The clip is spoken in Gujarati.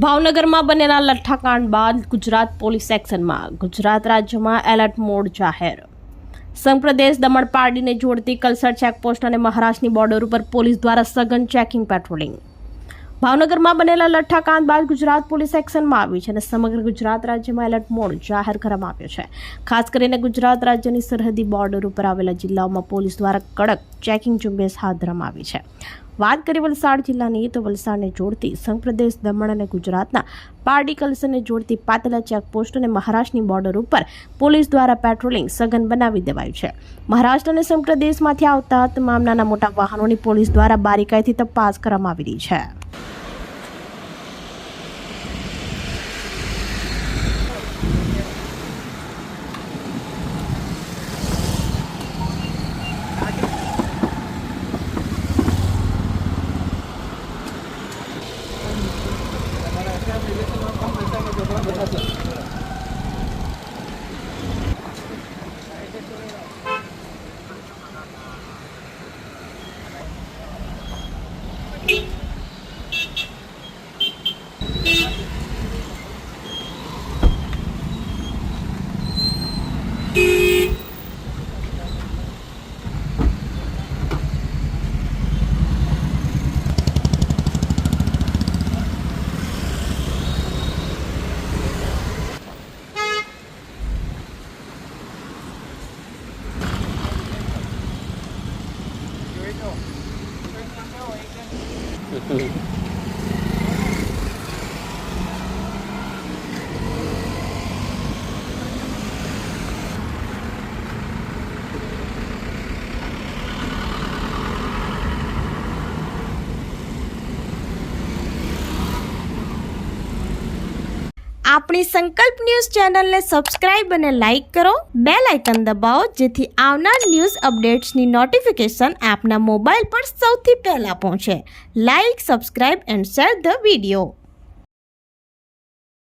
ભાવનગરમાં બનેલા લઠ્ઠાકાંડ બાદ ગુજરાત પોલીસ એક્શનમાં. ગુજરાત રાજ્યમાં એલર્ટ મોડ જાહેર. સંઘ પ્રદેશ દમણ પાર્ટીને જોડતી કલસર ચેકપોસ્ટ અને મહારાષ્ટ્રની બોર્ડર ઉપર પોલીસ દ્વારા સઘન ચેકિંગ પેટ્રોલિંગ. ભાવનગરમાં બનેલા લઠ્ઠાકાંડ બાદ ગુજરાત પોલીસ એક્શનમાં આવી છે અને સમગ્ર ગુજરાત રાજ્યમાં એલર્ટ મોડ જાહેર કરવામાં આવ્યો છે. ખાસ કરીને ગુજરાત રાજ્યની સરહદી બોર્ડર ઉપર આવેલા જિલ્લાઓમાં પોલીસ દ્વારા કડક ચેકિંગ ઝુંબેશ હાથ ધરવામાં આવી છે. વાત કરીએ વલસાડ જિલ્લાની તો વલસાડને જોડતી સંઘ પ્રદેશ દમણ અને ગુજરાતના પારડી કલસરને જોડતી પાતલા ચેકપોસ્ટ અને મહારાષ્ટ્રની બોર્ડર ઉપર પોલીસ દ્વારા પેટ્રોલિંગ સઘન બનાવી દેવાયું છે. મહારાષ્ટ્ર અને સંઘ પ્રદેશમાંથી આવતા તમામ નાના મોટા વાહનોની પોલીસ દ્વારા બારીકાઈથી તપાસ કરવામાં આવી રહી છે. આપણી સંકલ્પ ન્યૂઝ ચેનલને સબસ્ક્રાઇબ અને લાઇક કરો. બેલ આઇકન દબાવો જેથી આવનાર ન્યૂઝ અપડેટ્સની નોટિફિકેશન આપના મોબાઈલ પર સૌથી પહેલા પહોંચે. Like, subscribe and share the video.